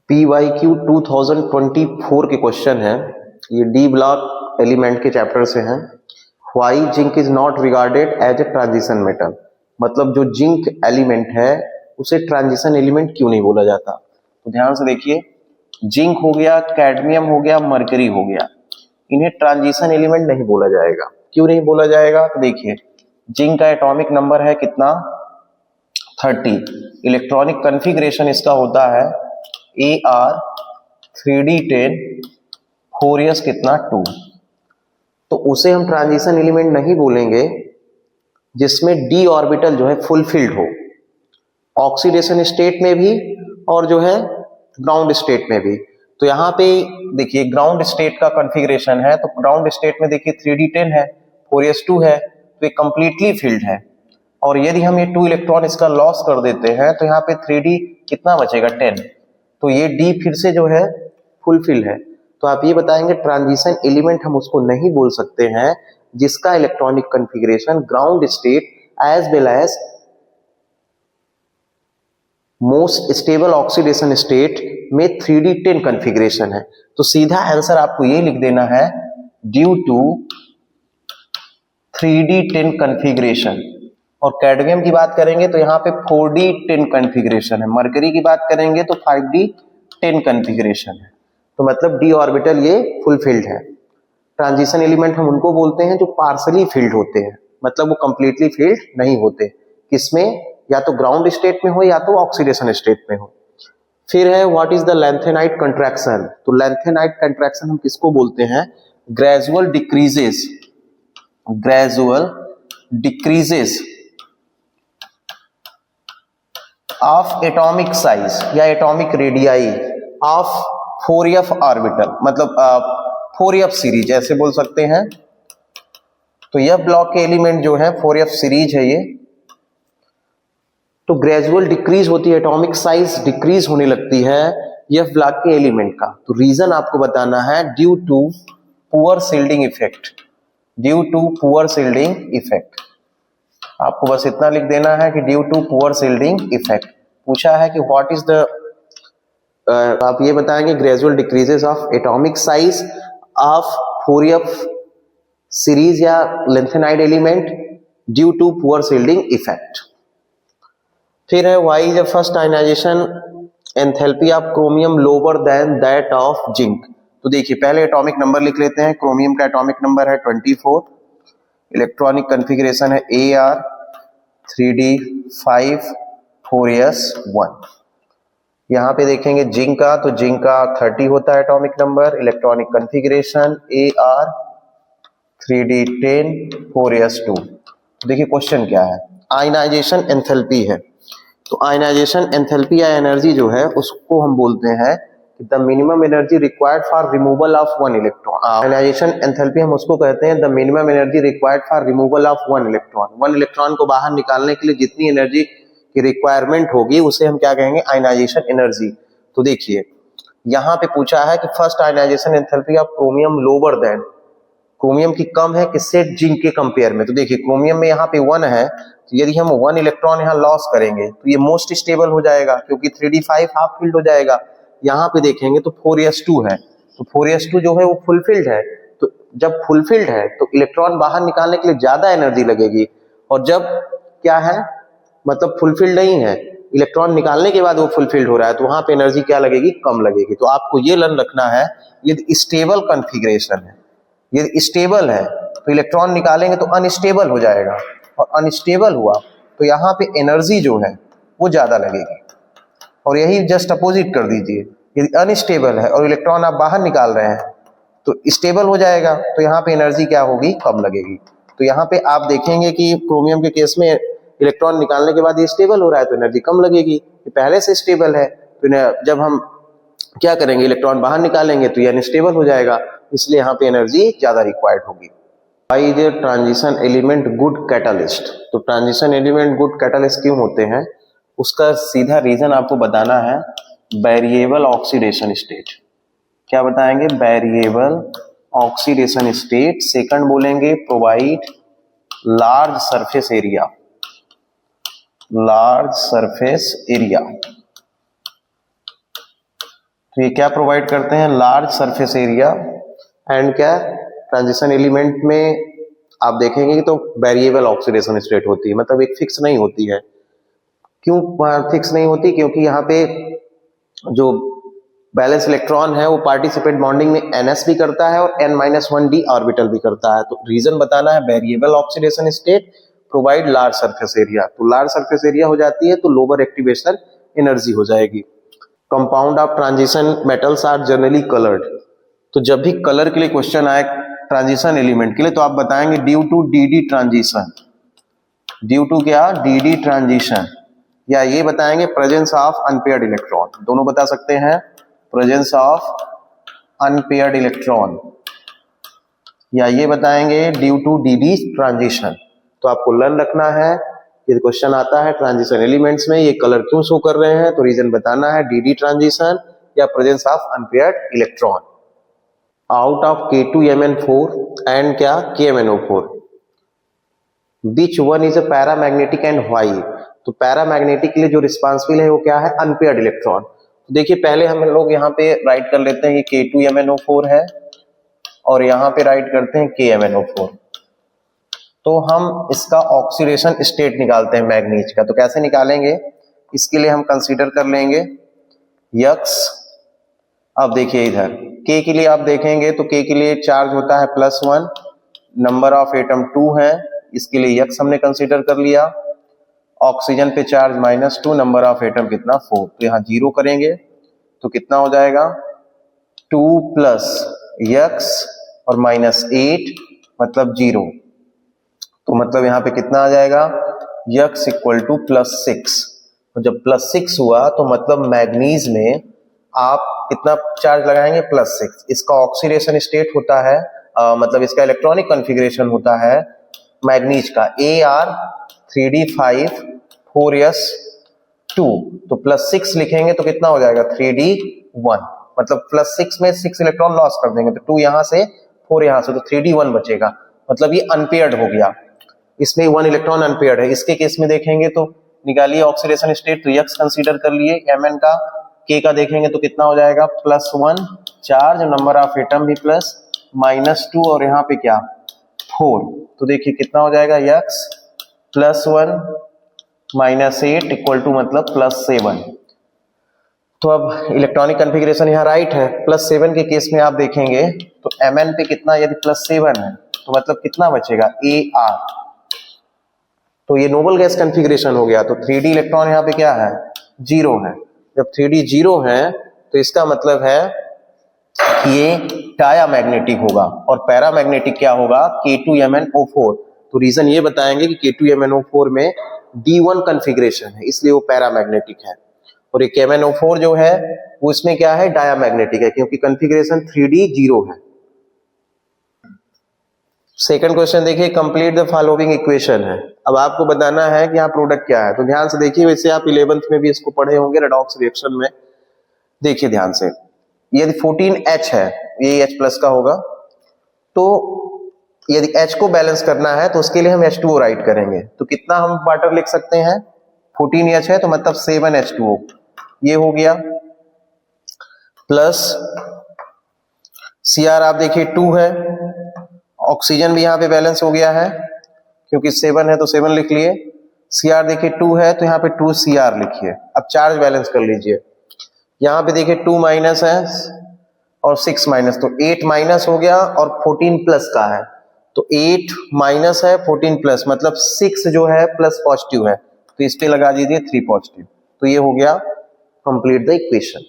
PYQ 2024 के question है, ये डी ब्लॉक एलिमेंट के चैप्टर से हैं। Why zinc is not regarded as a transition metal, मतलब जो जिंक एलिमेंट है उसे ट्रांजिशन एलिमेंट क्यों नहीं बोला जाता। तो ध्यान से देखिए, जिंक हो गया, कैडमियम हो गया, मरकरी हो गया, इन्हें ट्रांजिशन एलिमेंट नहीं बोला जाएगा। क्यों नहीं बोला जाएगा? तो देखिए, जिंक का एटॉमिक नंबर है कितना, 30। इलेक्ट्रॉनिक कन्फिग्रेशन इसका होता है AR3D10, 4s कितना 2। तो उसे हम ट्रांजिशन एलिमेंट नहीं बोलेंगे जिसमें d ऑर्बिटल जो है फुलफिल्ड हो, ऑक्सीडेशन स्टेट में भी और जो है ग्राउंड स्टेट में भी। तो यहाँ पे देखिए ग्राउंड स्टेट का कॉन्फ़िगरेशन है, तो ग्राउंड स्टेट में देखिए 3D10 है, 4s2 है, तो ये कंप्लीटली फिल्ड है। और यदि हम ये 2 इलेक्ट्रॉन इसका लॉस कर देते हैं तो यहाँ पे 3D कितना बचेगा, 10। तो ये D फिर से जो है फुलफिल है। तो आप ये बताएंगे ट्रांजिशन एलिमेंट हम उसको नहीं बोल सकते हैं जिसका electronic configuration ground state as well as most stable oxidation state में 3D10 कॉन्फ़िगरेशन है। तो सीधा आंसर आपको ये लिख देना है, ड्यू टू 3D10 कॉन्फ़िगरेशन। और कैडमियम की बात करेंगे तो यहाँ पे 4D10 कॉन्फ़िगरेशन है, मरकरी की बात करेंगे तो 5D10 कॉन्फ़िगरेशन है। तो मतलब d ऑर्बिटल ये फुलफिल्ड है। ट्रांजिशन एलिमेंट हम उनको बोलते हैं जो पार्शली फिल्ड होते हैं, मतलब वो कंप्लीटली फिल्ड नहीं होते, किसमें, या तो ग्राउंड स्टेट में हो या तो ऑक्सीडेशन स्टेट में हो। फिर है what is the lanthanide contraction. तो लैंथेनाइट कंट्रैक्शन हम किसको बोलते हैं, gradual decreases of atomic size या atomic radii of 4f orbital, मतलब 4f सीरीज ऐसे बोल सकते हैं। तो यह ब्लॉक के एलिमेंट जो है 4f सीरीज है ये। तो ग्रेजुअल डिक्रीज होती है, एटॉमिक साइज डिक्रीज होने लगती है यह ब्लॉक के एलिमेंट का। तो रीजन आपको बताना है due to poor shielding effect. आपको बस इतना लिख देना है कि due to poor shielding effect. पूछा है कि व्हाट इज द, आप ये बताएंगे gradual decreases of atomic size of 4f series या lanthanide element due to poor shielding effect. फिर है why is the first ionization enthalpy of chromium lower than that of zinc. तो देखिए पहले atomic number लिख लेते हैं। क्रोमियम का एटॉमिक नंबर है 24, इलेक्ट्रॉनिक कॉन्फ़िगरेशन है AR3D5 4s1। यहाँ पे देखेंगे जिंक का, तो जिंक का 30 होता है atomic number, electronic configuration AR3D10 4s2। देखिए क्वेश्चन क्या है, आयनाइजेशन एंथैल्पी है। तो आयनाइजेशन एंथैल्पी या एनर्जी जो है उसको हम बोलते हैं the minimum energy required for removal of 1 electron. Ionization enthalpy हम उसको कहते हैं the minimum energy required for removal of 1 electron. 1 electron को बाहर निकालने के लिए जितनी एनर्जी की रिक्वायरमेंट होगी उसे हम क्या कहेंगे, आयनाइजेशन एनर्जी। तो देखिए यहाँ पे पूछा है कि first ionization enthalpy of chromium lower than, chromium की कम है किससे, जिंक के कंपेयर में। तो देखिए क्रोमियम में यहाँ पे 1 है, तो यदि हम 1 इलेक्ट्रॉन यहाँ लॉस करेंगे तो ये मोस्ट स्टेबल हो जाएगा क्योंकि 3D5 हाफ फील्ड हो जाएगा। यहाँ पे देखेंगे तो 4s2 है, तो 4s2 जो है वो फुलफिल्ड है। तो जब फुलफिल्ड है तो इलेक्ट्रॉन बाहर निकालने के लिए ज्यादा एनर्जी लगेगी, और जब क्या है, मतलब फुलफिल्ड नहीं है, इलेक्ट्रॉन निकालने के बाद वो फुलफिल्ड हो रहा है, तो वहां पे एनर्जी क्या लगेगी, कम लगेगी। तो आपको ये लर्न रखना है, यदि स्टेबल कॉन्फ़िगरेशन है, यदि स्टेबल है तो इलेक्ट्रॉन निकालेंगे तो अनस्टेबल हो जाएगा, और अनस्टेबल हुआ तो यहाँ पे एनर्जी जो है वो ज्यादा लगेगी। और यही जस्ट अपोजिट कर दीजिए, यदि अनस्टेबल है और इलेक्ट्रॉन आप बाहर निकाल रहे हैं तो स्टेबल हो जाएगा, तो यहाँ पे एनर्जी क्या होगी, कम लगेगी। तो यहाँ पे आप देखेंगे कि क्रोमियम के केस में इलेक्ट्रॉन निकालने के बाद ये स्टेबल हो रहा है तो एनर्जी कम लगेगी, ये पहले से स्टेबल है। तो जब हम क्या करेंगे, इलेक्ट्रॉन बाहर निकालेंगे तो ये अनस्टेबल हो जाएगा, इसलिए यहाँ पे एनर्जी ज्यादा रिक्वायर्ड होगी। Why is a transition element good catalyst. तो ट्रांजिशन एलिमेंट गुड कैटलिस्ट क्यों होते हैं, उसका सीधा रीजन आपको बताना है, वेरिएबल ऑक्सीडेशन स्टेट। क्या बताएंगे, वेरिएबल ऑक्सीडेशन स्टेट। सेकंड बोलेंगे प्रोवाइड लार्ज सरफेस एरिया। तो ये क्या प्रोवाइड करते हैं, लार्ज सरफेस एरिया एंड क्या ट्रांजिशन एलिमेंट में आप देखेंगे तो वेरिएबल ऑक्सीडेशन स्टेट होती है, मतलब एक फिक्स नहीं होती है। क्यों फिक्स नहीं होती, क्योंकि यहाँ पे जो बैलेंस इलेक्ट्रॉन है वो पार्टिसिपेट बॉन्डिंग में NS भी करता है और N-1d ऑर्बिटल भी करता है। तो रीजन बताना है, variable oxidation state provide large surface area, तो लार्ज सरफेस एरिया हो जाती है तो लोअर एक्टिवेशन एनर्जी हो जाएगी। Compound of transition metals are generally coloured, तो जब भी कलर के लिए क्वेश्चन आए ट्रांजिशन एलिमेंट के लिए तो आप बताएंगे due to DD transition, due to क्या, DD ट्रांजिशन, या ये बताएंगे प्रेजेंस ऑफ अनपेयर्ड इलेक्ट्रॉन, दोनों बता सकते हैं, प्रेजेंस ऑफ अनपेयर्ड इलेक्ट्रॉन, या ये बताएंगे ड्यू टू DD ट्रांजिशन। तो आपको लर्न रखना है, ये क्वेश्चन आता है ट्रांजिशन एलिमेंट्स में ये कलर क्यों शो कर रहे हैं, तो रीजन बताना है DD ट्रांजिशन या presence of unpaired electron. Out of K2Mn4 and क्या KMnO4 which one is a paramagnetic and why, तो पैरामैग्नेटिक के लिए जो रिस्पॉन्सिबल है वो क्या है, अनपेयर्ड इलेक्ट्रॉन। तो देखिए पहले हम लोग यहाँ पे राइट कर लेते हैं कि K2MnO4 है और यहाँ पे राइट करते हैं KMnO4, तो हम इसका ऑक्सीडेशन स्टेट निकालते हैं मैग्नीज का। तो कैसे निकालेंगे, इसके लिए हम कंसीडर कर लेंगे यक्स। अब देखिए इधर K के लिए आप देखेंगे तो K के लिए चार्ज होता है +1, नंबर ऑफ एटम 2 है, इसके लिए यक्स हमने कंसीडर कर लिया। ऑक्सीजन पे चार्ज -2, नंबर ऑफ एटम कितना 4, तो यहाँ 0 करेंगे तो कितना हो जाएगा 2 + यक्स और -8 मतलब 0, तो मतलब यहाँ पे कितना आ जाएगा यक्स इक्वल टू +6। तो जब +6 हुआ तो मतलब मैग्नीज में आप कितना चार्ज लगाएंगे +6, इसका ऑक्सीडेशन स्टेट होता है मतलब इसका इलेक्ट्रॉनिक कॉन्फ़िगरेशन होता है मैग्नीज का Ar3d5 4s2, तो +6 लिखेंगे तो कितना हो जाएगा 3d1, मतलब +6 में 6 इलेक्ट्रॉन लॉस कर देंगे, तो 2 यहाँ से 4 यहाँ से, तो 3d1 बचेगा, मतलब ये अनपेयर्ड हो गया, इसमें 1 इलेक्ट्रॉन अनपेयर्ड है। इसके केस में देखेंगे तो निकालिए ऑक्सीडेशन स्टेट, तो यक्स कंसीडर कर लिए, Mn का K का देखेंगे तो कितना हो जाएगा +1 चार्ज, नंबर ऑफ एटम भी +-2 और यहाँ पे क्या 4, तो देखिए कितना हो जाएगा यक्स +1 -8 इक्वल टू मतलब +7। तो अब इलेक्ट्रॉनिक कॉन्फ़िगरेशन यहाँ राइट है, +7 के केस में आप देखेंगे तो Mn पे कितना, यदि +7 है तो मतलब कितना बचेगा Ar, तो ये नोबल गैस कॉन्फ़िगरेशन हो गया। तो 3d इलेक्ट्रॉन यहाँ पे क्या है 0 है, जब 3d 0 है तो इसका मतलब है कि ये डायामैग्नेटिक होगा, और पैरामैग्नेटिक क्या होगा K2MnO4, तो रीजन ये बताएंगे कि K2MnO4 में D1 कॉन्फ़िगरेशन है इसलिए वो पैरामैग्नेटिक है, और ये KMnO4 जो है वो इसमें क्या है डायामैग्नेटिक है क्योंकि कॉन्फ़िगरेशन 3d 0 है। सेकंड क्वेश्चन देखिए, कंप्लीट द फॉलोइंग इक्वेशन है। अब आपको बताना है कि यहाँ प्रोडक्ट क्या है, तो ध्यान से देखिए, वैसे आप 11th में भी इसको पढ़े होंगे रेडॉक्स रिएक्शन में। देखिए ध्यान से, यदि 14H है, ये H+ का होगा, तो यदि H को बैलेंस करना है तो उसके लिए हम H2O राइट करेंगे, तो कितना हम वाटर लिख सकते हैं 14H है तो मतलब 7H2O, ये हो गया, प्लस Cr आप देखिए 2 है, ऑक्सीजन भी यहाँ पे बैलेंस हो गया है क्योंकि 7 है तो 7 लिख लिए, Cr देखिए 2 है तो यहाँ पे 2Cr लिखिए। अब चार्ज बैलेंस कर लीजिए, यहाँ पे देखिए 2 माइनस है और 6 माइनस, तो 8 माइनस हो गया और 14 प्लस का है, तो 8 माइनस है 14 प्लस मतलब 6 जो है प्लस पॉजिटिव है, तो इस पे लगा दीजिए 3 पॉजिटिव, तो ये हो गया कंप्लीट द इक्वेशन।